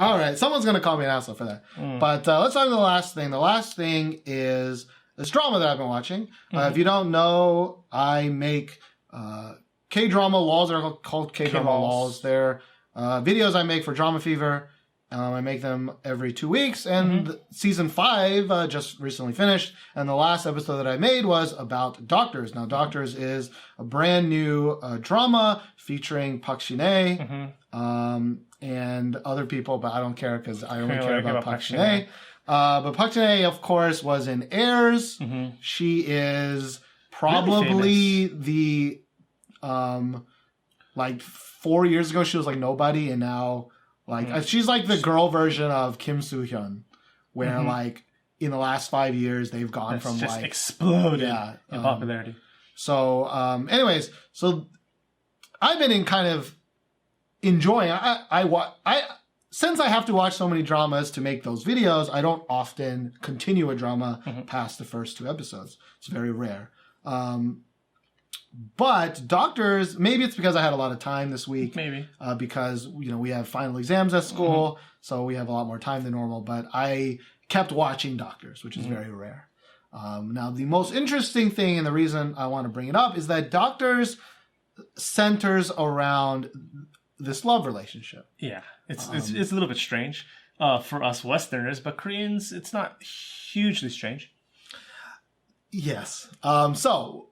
All right. Someone's going to call me an asshole for that. But let's talk about the last thing. The last thing is this drama that I've been watching. If you don't know, I make K-drama laws. They're called K-drama laws. They're videos I make for Drama Fever. I make them every 2 weeks, and season 5 just recently finished, and the last episode that I made was about Doctors. Now, Doctors is a brand new drama featuring Park Shin-hye and other people, but I don't care because I only care about Park Shin-hye. But Park Shin-hye, of course, was in Heirs. She is probably the, like 4 years ago, she was like nobody, and now... Like she's like the girl version of Kim Soo-hyun, where like in the last 5 years they've gone from just like exploded in popularity. So, anyways, so I've been in kind of enjoying. Since I have to watch so many dramas to make those videos, I don't often continue a drama past the first 2 episodes. It's very rare. But Doctors, maybe it's because I had a lot of time this week. Maybe. Because, you know, we have final exams at school, so we have a lot more time than normal. But I kept watching Doctors, which is very rare. Now, the most interesting thing, and the reason I want to bring it up, is that Doctors centers around this love relationship. Yeah, it's a little bit strange for us Westerners, but Koreans, it's not hugely strange. Yes. So...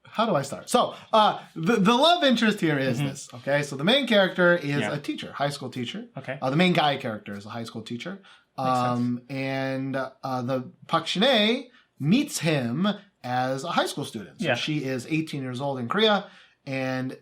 How do I start? So, the love interest here is this, okay? So the main character is a teacher, high school teacher. Okay. The main guy character is a high school teacher. And the Park Shin-hye meets him as a high school student. So she is 18 years old in Korea, and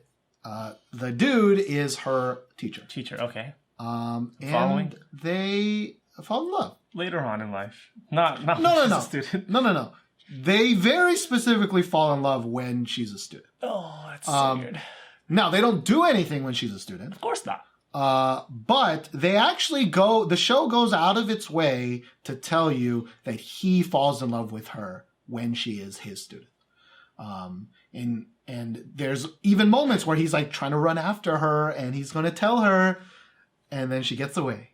the dude is her teacher. Okay. And they fall in love. Later on in life. Not No. student. No. They very specifically fall in love when she's a student. Oh, that's so weird. Now, they don't do anything when she's a student. Of course not. But they actually the show goes out of its way to tell you that he falls in love with her when she is his student. And there's even moments where he's like trying to run after her and he's going to tell her, and then she gets away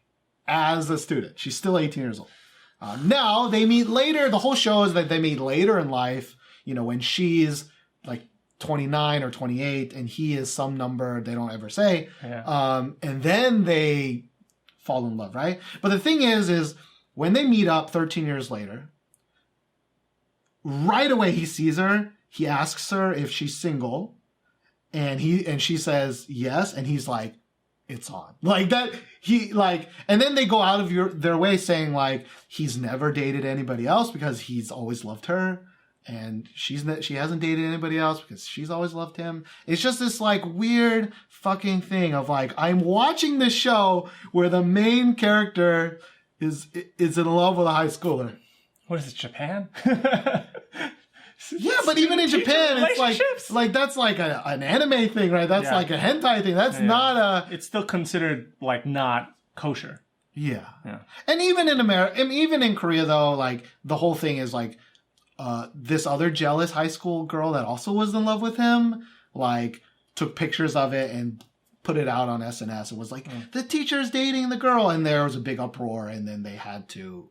as a student. She's still 18 years old. Now, they meet later. The whole show is that they meet later in life, you know, when she's like 29 or 28 and he is some number they don't ever say. Yeah. And then they fall in love, right? But the thing is when they meet up 13 years later, right away he sees her. He asks her if she's single, and she says yes, and he's like, it's on. Like that, and then they go out of their way saying like he's never dated anybody else because he's always loved her, and she hasn't dated anybody else because she's always loved him. It's just this like weird fucking thing of like, I'm watching this show where the main character is in love with a high schooler. What is it, Japan? Yeah, but even in Japan, it's like that's like an anime thing, right? That's like a hentai thing. That's not It's still considered like not kosher. Yeah. And even in America, even in Korea, though, like the whole thing is like this other jealous high school girl that also was in love with him, like took pictures of it and put it out on SNS and was like, the teacher's dating the girl, and there was a big uproar, and then they had to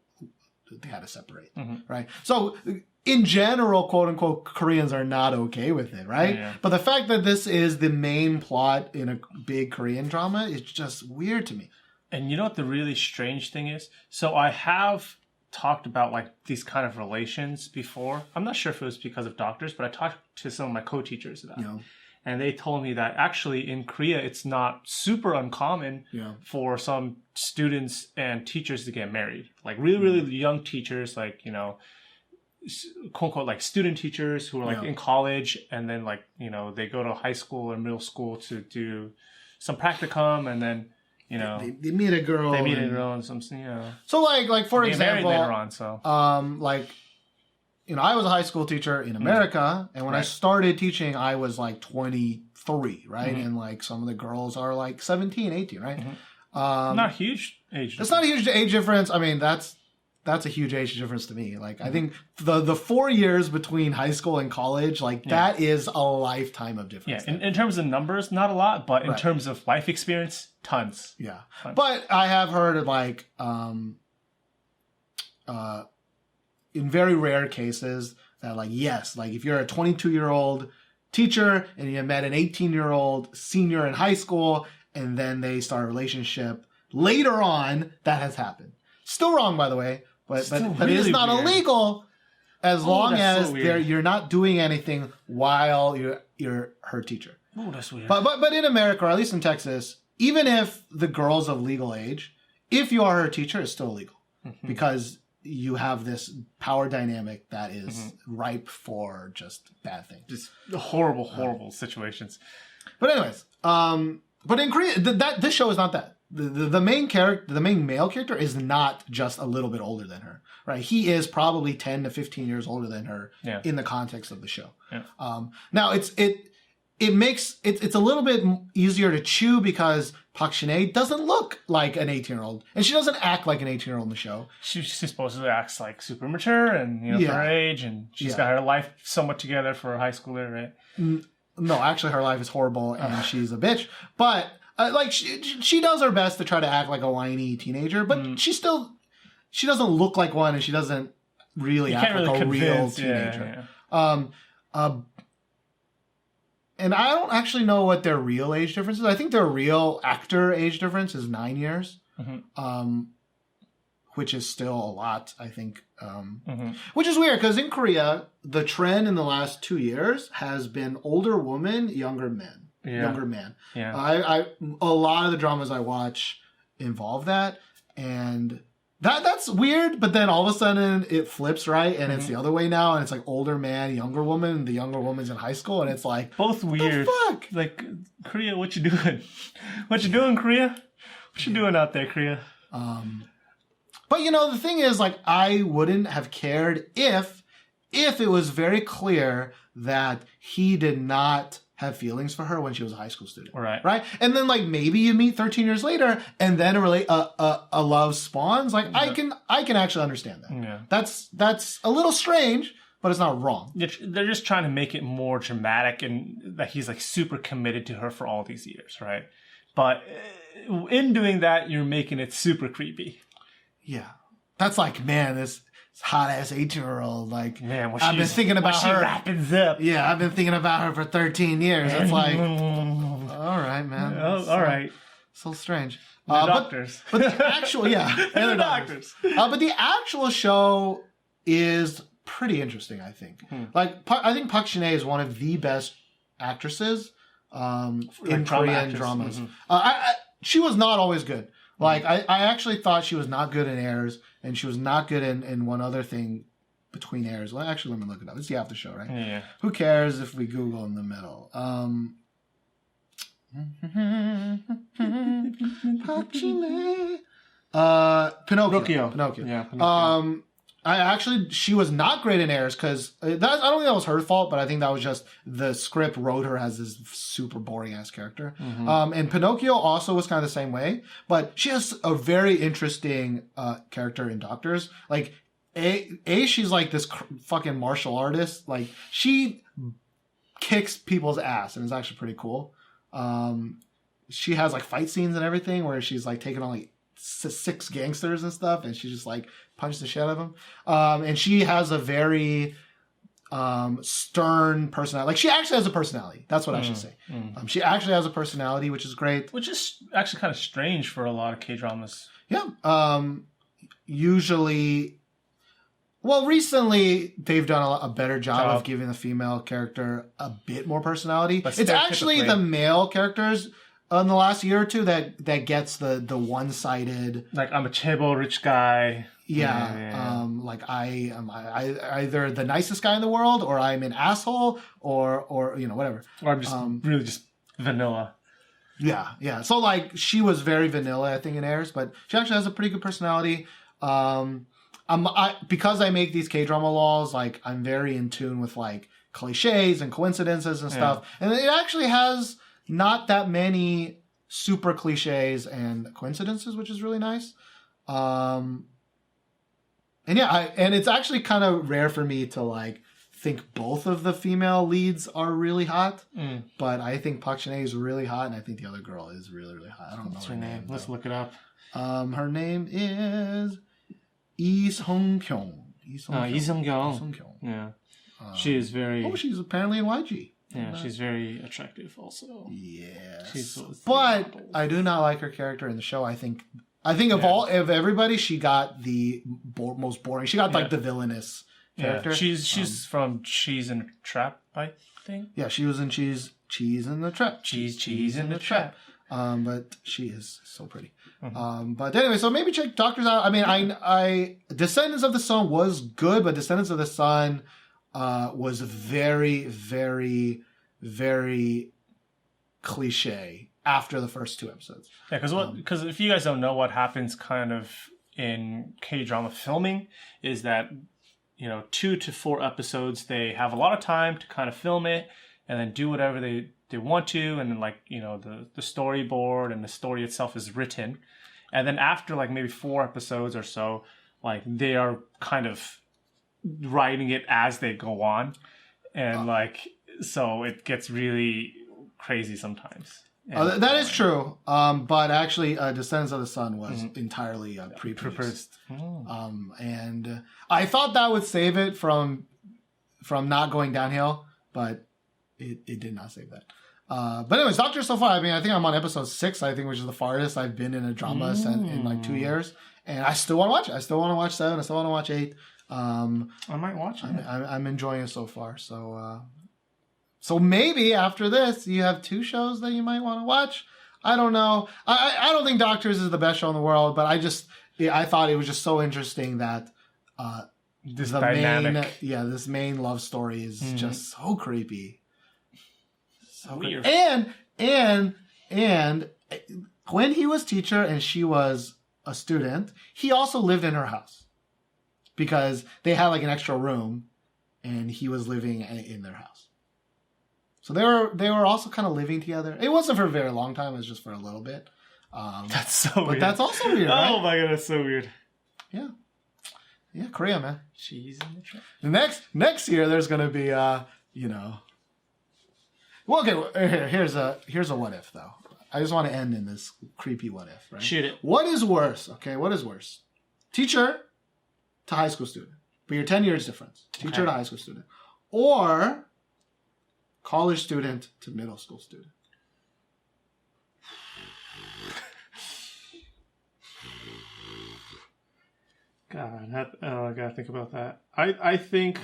separate, right? So in general, quote unquote, Koreans are not okay with it, right? Yeah. But the fact that this is the main plot in a big Korean drama is just weird to me. And you know what the really strange thing is? So I have talked about like these kind of relations before. I'm not sure if it was because of Doctors, but I talked to some of my co-teachers about it. And they told me that actually in Korea, it's not super uncommon for some students and teachers to get married. Like really, really young teachers, like, you know, quote unquote, like student teachers who are like in college, and then like, you know, they go to high school or middle school to do some practicum, and then, you know, they meet a girl. They meet a girl and some, you know. So like for example, later on, so like, you know, I was a high school teacher in America, and when I started teaching, I was like 23, right? And like some of the girls are like 17, 18, right? Not huge age difference. It's not a huge age difference. I mean, that's that's a huge age difference to me. Like, I think the 4 years between high school and college, like, that is a lifetime of difference. Yeah, in terms of numbers, not a lot, but in terms of life experience, tons. Yeah. But I have heard of, like, in very rare cases that, like, yes, like, if you're a 22-year-old teacher and you met an 18-year-old senior in high school and then they start a relationship later on, that has happened. Still wrong, by the way, but it is not illegal as long as you're not doing anything while you're her teacher. Oh, that's weird. But in America, or at least in Texas, even if the girl's of legal age, if you are her teacher, it's still illegal because you have this power dynamic that is ripe for just bad things, just horrible situations. But anyways, but in Korea, this show is not that. The main character, the main male character, is not just a little bit older than her, right? He is probably 10 to 15 years older than her in the context of the show. Yeah. Now it makes it's a little bit easier to chew because Park Shin-hye doesn't look like an 18-year-old, and she doesn't act like an 18-year-old in the show. She supposedly acts like super mature and for her age, and she's got her life somewhat together for a high schooler, right? No, actually, her life is horrible, and she's a bitch. But like she does her best to try to act like a whiny teenager, but she doesn't look like one, and she doesn't really act like a real teenager. And I don't actually know what their real age difference is. I think their real actor age difference is 9 years, which is still a lot, I think. Which is weird, because in Korea, the trend in the last 2 years has been older woman, younger men. Yeah. Younger man. Yeah. A lot of the dramas I watch involve that, and that's weird, but then all of a sudden it flips, right? And it's the other way now, and it's like older man, younger woman, and the younger woman's in high school, and it's like both weird. The fuck? Like, Korea, what you doing? What you doing, Korea? What you doing out there, Korea? But the thing is, like, I wouldn't have cared if it was very clear that he did not have feelings for her when she was a high school student. Right? And then, like, maybe you meet 13 years later and then a love spawns. Like, I can actually understand that. Yeah. That's a little strange, but it's not wrong. They're just trying to make it more dramatic and that he's, like, super committed to her for all these years, right? But in doing that, you're making it super creepy. Yeah. That's like, man, this hot ass 18-year-old, like, man, I've been thinking about her. She wrapping up. Yeah, I've been thinking about her for 13 years. It's like, all right, man. All right. So strange. The doctors. But the actual, and the doctors. But the actual show is pretty interesting, I think. Like, I think Park Shin-hye is one of the best actresses in Korean dramas. She was not always good. Like, I actually thought she was not good in Airs, and she was not good in one other thing between Airs. Well, actually, let me look it up. It's the after show, right? Yeah. Who cares if we Google in the middle? Pinocchio. Yeah, Pinocchio. She was not great in Airs because I don't think that was her fault, but I think that was just the script wrote her as this super boring ass character. And Pinocchio also was kind of the same way, but she has a very interesting character in Doctors. Like, she's like this fucking martial artist. Like, she kicks people's ass, and it's actually pretty cool. She has like fight scenes and everything where she's like taking on like 6 gangsters and stuff, and she just like punches the shit out of them. And she has a very stern personality. Like, she actually has a personality. That's what I should say. She actually has a personality, which is great. Which is actually kind of strange for a lot of K-dramas. Yeah. Usually... Well, recently, they've done a better job of giving the female character a bit more personality. But it's actually the male characters in the last year or two that gets the one-sided... Like, I'm a chaebol rich guy. Yeah. Like, I am either the nicest guy in the world, or I'm an asshole, or whatever. Or I'm just really just vanilla. Yeah. So, like, she was very vanilla, I think, in Airs, but she actually has a pretty good personality. Because I make these K-drama laws, like, I'm very in tune with, like, cliches and coincidences and stuff. And it actually has not that many super cliches and coincidences, which is really nice. And And yeah, and it's actually kind of rare for me to like think both of the female leads are really hot. But I think Park Shin-hye is really hot, and I think the other girl is really, really hot. I don't know her name. Let's look it up. Her name is Lee Sung-kyung. Lee Sung-kyung. Yeah. She is very... Oh, she's apparently in YG. Yeah, she's very attractive also. Yes. But I do not like her character in the show. I think of everybody, she got the most boring. She got like the villainous character. She's from Cheese in a Trap, I think. Yeah, she was in Cheese in the Trap. Cheese in the Trap. But she is so pretty. But anyway, so maybe check Doctors out. I mean, I Descendants of the Sun was good, but Descendants of the Sun was very, very, very cliche after the first 2 episodes. Yeah, because if you guys don't know what happens kind of in K-drama filming is that, 2 to 4 episodes, they have a lot of time to kind of film it and then do whatever they want to, and then the storyboard and the story itself is written. And then after like maybe 4 episodes or so, like they are kind of writing it as they go on. And so it gets really crazy sometimes. That is true. But actually, Descendants of the Sun was entirely pre-produced. And I thought that would save it from not going downhill, but it did not save that. But anyways, Doctor so far, I mean, I think I'm on episode 6, I think, which is the farthest I've been in a drama in like 2 years. And I still want to watch it. I still want to watch 7. I still want to watch 8. I might watch it. I'm enjoying it so far. So maybe after this, you have 2 shows that you might want to watch. I don't know. I don't think Doctors is the best show in the world, but I thought it was just so interesting that this dynamic. This main love story is just so creepy. So weird. And when he was teacher and she was a student, he also lived in her house because they had like an extra room, and he was living in their house. So they were also kind of living together. It wasn't for a very long time. It was just for a little bit. That's so weird. But that's also weird, right? Oh my god, that's so weird. Yeah. Yeah, Korea, man. Cheese in the Trap. The next year, there's going to be, Well, okay, here's a what if, though. I just want to end in this creepy what if, right? Shoot it. What is worse? Okay, what is worse? Teacher to high school student. But you're 10 years difference. Teacher to high school student. Or college student to middle school student. God, I gotta think about that. I think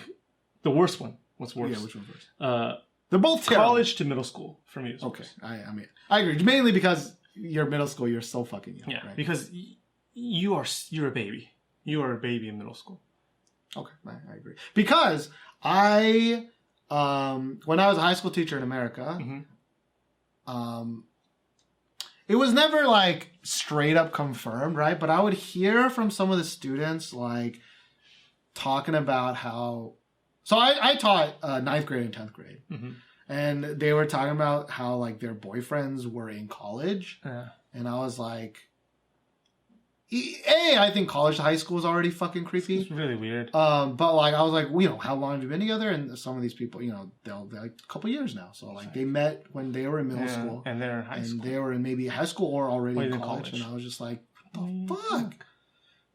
the worst one. What's worse? Yeah, which one's worse? They're both college to middle school for me. Okay, I mean, I agree. Mainly because you're middle school, you're so fucking young. Yeah, right? because you're a baby. You are a baby in middle school. Okay, I agree. Because when I was a high school teacher in America, it was never like straight up confirmed, right? But I would hear from some of the students like talking about how. So I taught 9th grade and 10th grade, and they were talking about how like their boyfriends were in college, and I was like, I think college to high school is already fucking creepy. It's really weird. But like I was like, how long have you been together? And some of these people, they're like a couple years now. So like they met when they were in middle school, and they're in high school. And they were in maybe high school or already in college. And I was just like, what the fuck?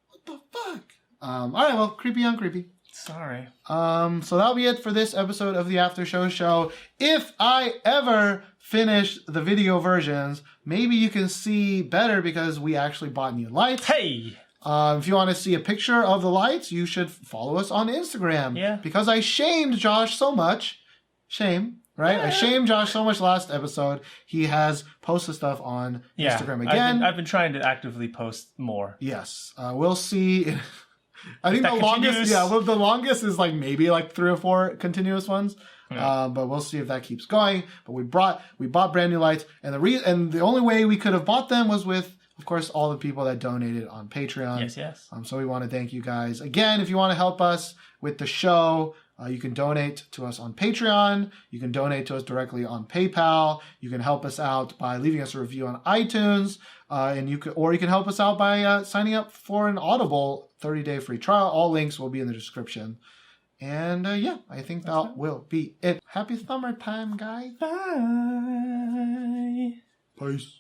What the fuck? All right, well, creepy on creepy. Sorry. So that'll be it for this episode of the After Show. If I ever finish the video versions, maybe you can see better because we actually bought new lights. Hey! If you want to see a picture of the lights, you should follow us on Instagram. Yeah. Because I shamed Josh so much. Shame, right? I shamed Josh so much last episode. He has posted stuff on Instagram again. I've been trying to actively post more. Yes. We'll see. I think the longest is like maybe like 3 or 4 continuous ones. Yeah. But we'll see if that keeps going. But we bought brand new lights, and the only way we could have bought them was with, of course, all the people that donated on Patreon. Yes. So we want to thank you guys again. If you want to help us with the show, You can donate to us on Patreon. You can donate to us directly on PayPal. You can help us out by leaving us a review on iTunes. You can help us out by signing up for an Audible 30-day free trial. All links will be in the description. And I think that will be it. Happy summertime, guys. Bye. Peace.